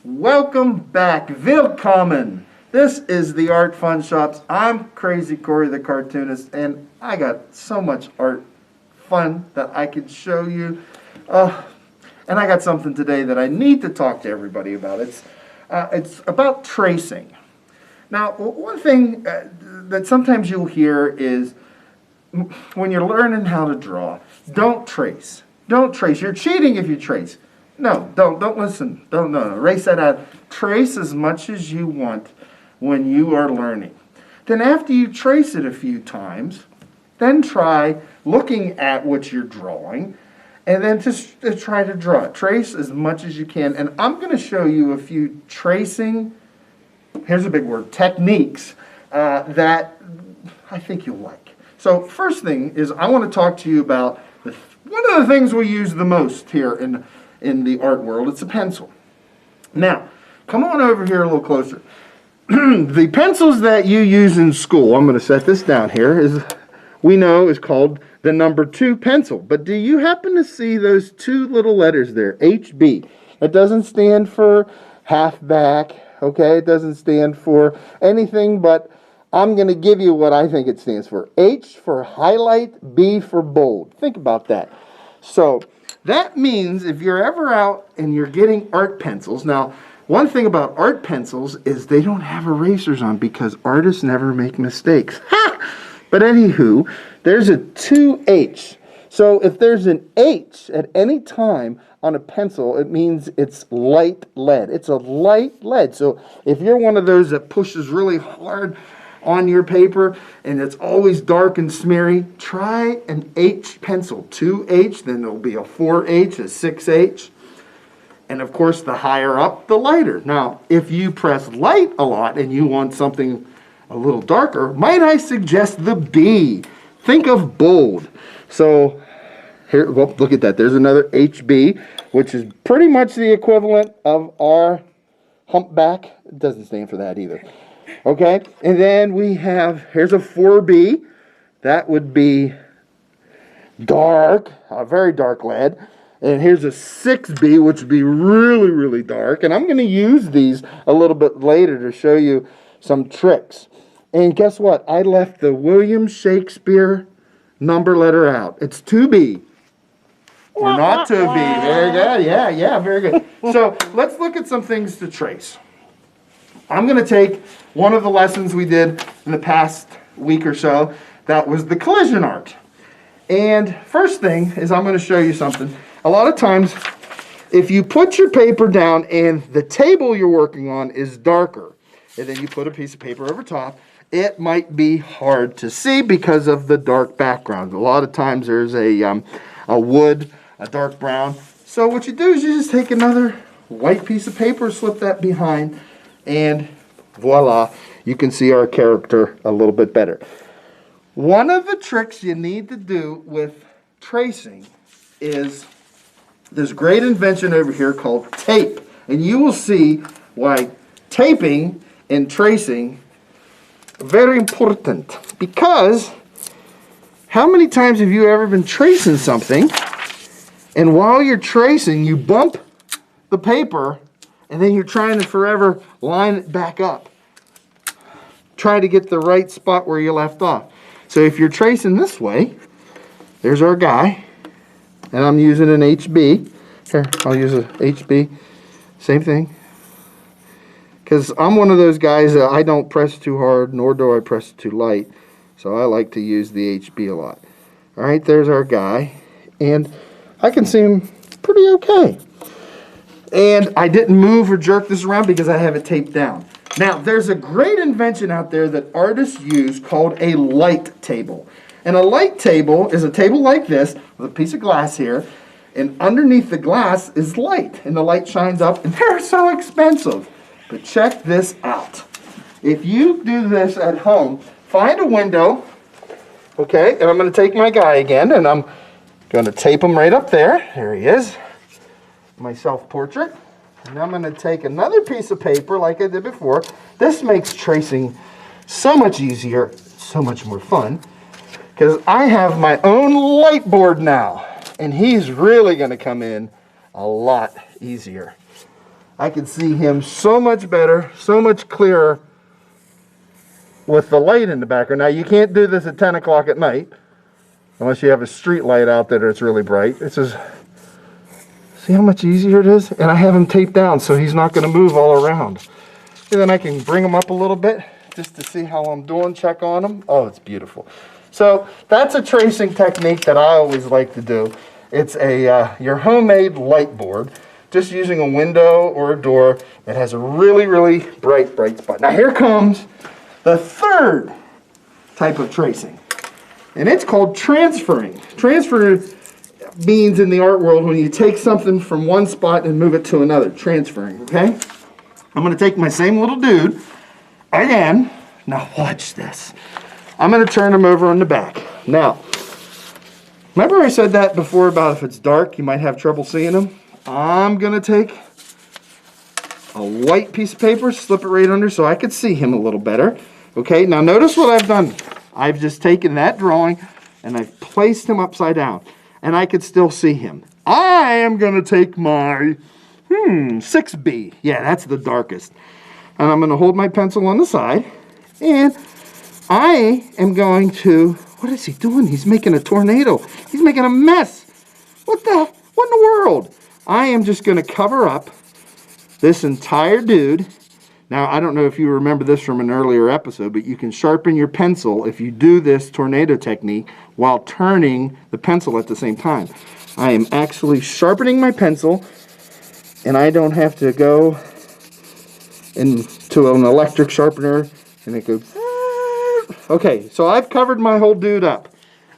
Welcome back, willkommen. This is the Art Funshop. I'm Crazy Cory the cartoonist, and I got so much art fun that I could show you. And I got something today that I need to talk to everybody about. It's about tracing. Now, one thing that sometimes you'll hear is when you're learning how to draw, don't trace. Don't trace. You're cheating if you trace. No, don't listen. No. Erase that out. Trace as much as you want when you are learning. Then after you trace it a few times, then try looking at what you're drawing and then just try to draw it. Trace as much as you can. And I'm going to show you a few tracing, here's a big word, techniques that I think you'll like. So first thing is I want to talk to you about one of the things we use the most here in the art world. It's a pencil. Now, come on over here a little closer. The pencils that you use in school, I'm going to set this down here, is called the number 2 pencil. But do you happen to see those 2 little letters there, HB? It doesn't stand for halfback, okay? It doesn't stand for anything, but I'm going to give you what I think it stands for. H for highlight, B for bold. Think about that. So that means if you're ever out and you're getting art pencils, now one thing about art pencils is they don't have erasers on because artists never make mistakes. But anywho, there's a 2H. So if there's an H at any time on a pencil, it means it's light lead. It's a light lead. So if you're one of those that pushes really hard on your paper and it's always dark and smeary, try an H pencil. 2H, then there'll be a 4H, a 6H. And of course, the higher up, the lighter. Now, if you press light a lot and you want something a little darker, might I suggest the B? Think of bold. So here, well, look at that. There's another HB, which is pretty much the equivalent of our humpback. It doesn't stand for that either. Okay, and then we have, here's a 4B. That would be dark, a very dark lead. And here's a 6B, which would be really, really dark. And I'm going to use these a little bit later to show you some tricks. And guess what? I left the William Shakespeare number letter out. It's 2B. We're not 2B. Very good. Yeah, very good. So let's look at some things to trace. I'm going to take one of the lessons we did in the past week or so. That was the collision art. And first thing is I'm going to show you something. A lot of times, if you put your paper down and the table you're working on is darker, and then you put a piece of paper over top, it might be hard to see because of the dark background. A lot of times there's a wood, a dark brown. So what you do is you just take another white piece of paper, slip that behind, and voila, you can see our character a little bit better. One of the tricks you need to do with tracing is this great invention over here called tape. And you will see why taping and tracing are very important. Because how many times have you ever been tracing something and while you're tracing you bump the paper and then you're trying to forever line it back up. Try to get the right spot where you left off. So if you're tracing this way, there's our guy. And I'm using an HB. Here, I'll use a HB. Same thing. Because I'm one of those guys that I don't press too hard, nor do I press too light. So I like to use the HB a lot. Alright, there's our guy. And I can see him pretty okay. And I didn't move or jerk this around because I have it taped down. Now, there's a great invention out there that artists use called a light table. And a light table is a table like this with a piece of glass here. And underneath the glass is light. And the light shines up. And they're so expensive. But check this out. If you do this at home, find a window. Okay, and I'm going to take my guy again. And I'm going to tape him right up there. There he is. My self-portrait. And I'm going to take another piece of paper like I did before. This makes tracing so much easier, so much more fun, because I have my own light board now, and he's really going to come in a lot easier. I can see him so much better, so much clearer with the light in the background. Now, you can't do this at 10 o'clock at night unless you have a street light out there that's really bright. This is, see how much easier it is? And I have him taped down so he's not going to move all around. And then I can bring him up a little bit just to see how I'm doing, check on him. Oh, it's beautiful. So that's a tracing technique that I always like to do. It's a your homemade light board, just using a window or a door that has a really, really bright spot. Now here comes the third type of tracing, and it's called transferring. Transfer means in the art world when you take something from one spot and move it to another, transferring, okay? I'm going to take my same little dude again. Now watch this. I'm going to turn him over on the back. Now, remember I said that before about if it's dark, you might have trouble seeing him? I'm going to take a white piece of paper, slip it right under so I could see him a little better. Okay, now notice what I've done. I've just taken that drawing and I've placed him upside down. And I could still see him. I am going to take my 6B. Yeah, that's the darkest. And I'm going to hold my pencil on the side. And I am going to, what is he doing? He's making a tornado. He's making a mess. What in the world? I am just going to cover up this entire dude. Now, I don't know if you remember this from an earlier episode, but you can sharpen your pencil if you do this tornado technique while turning the pencil at the same time. I am actually sharpening my pencil, and I don't have to go into an electric sharpener, and it goes... Okay, so I've covered my whole dude up.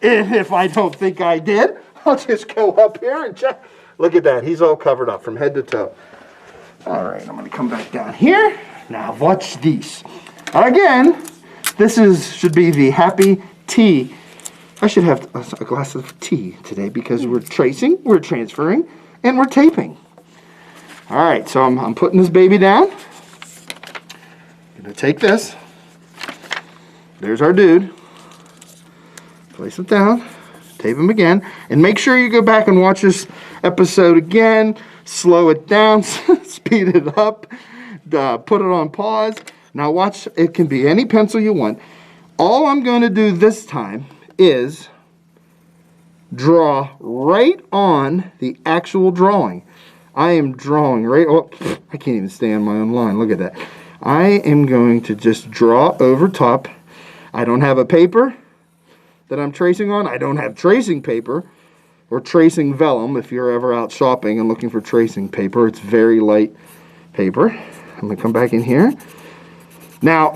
And if I don't think I did, I'll just go up here and check. Look at that. He's all covered up from head to toe. All right, I'm going to come back down here. Now watch these. Again, this should be the happy tea. I should have a glass of tea today because we're tracing, we're transferring, and we're taping. All right, so I'm putting this baby down. I'm going to take this. There's our dude. Place it down. Tape him again. And make sure you go back and watch this episode again. Slow it down. Speed it up. Put it on pause. Now watch, it can be any pencil you want. All I'm going to do this time is draw right on the actual drawing. I am drawing right, oh, I can't even stay on my own line. Look at that. I am going to just draw over top. I don't have a paper that I'm tracing on. I don't have tracing paper or tracing vellum if you're ever out shopping and looking for tracing paper. It's very light paper. I'm going to come back in here. Now,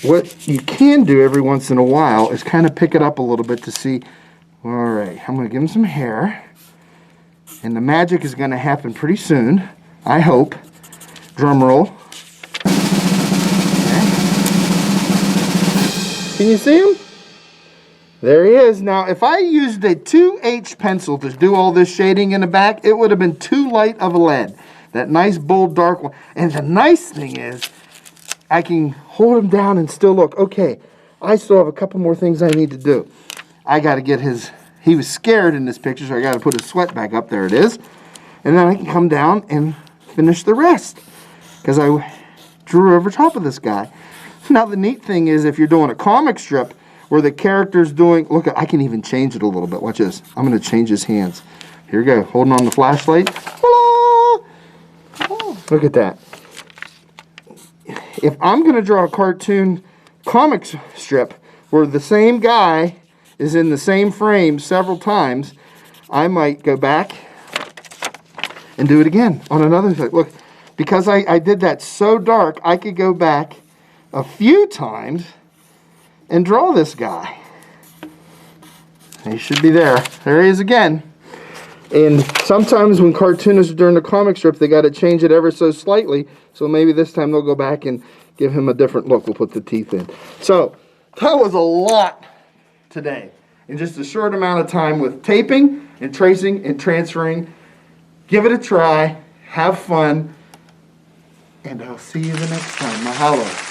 what you can do every once in a while is kind of pick it up a little bit to see, all right, I'm going to give him some hair. And the magic is going to happen pretty soon, I hope. Drum roll. Okay. Can you see him? There he is. Now, if I used a 2H pencil to do all this shading in the back, it would have been too light of a lead. That nice, bold, dark one. And the nice thing is, I can hold him down and still look. Okay, I still have a couple more things I need to do. I got to get his... He was scared in this picture, so I got to put his sweat back up. There it is. And then I can come down and finish the rest. Because I drew over top of this guy. Now, the neat thing is, if you're doing a comic strip where the character's doing... Look, I can even change it a little bit. Watch this. I'm going to change his hands. Here we go. Holding on the flashlight. Hello! Oh, look at that. If I'm going to draw a cartoon comic strip where the same guy is in the same frame several times, I might go back and do it again on another thing. Look, because I did that so dark, I could go back a few times and draw this guy. He should be there. There he is again. And sometimes when cartoonists are doing the comic strip, they got to change it ever so slightly. So maybe this time they'll go back and give him a different look. We'll put the teeth in. So that was a lot today in just a short amount of time with taping and tracing and transferring. Give it a try. Have fun. And I'll see you the next time. Mahalo.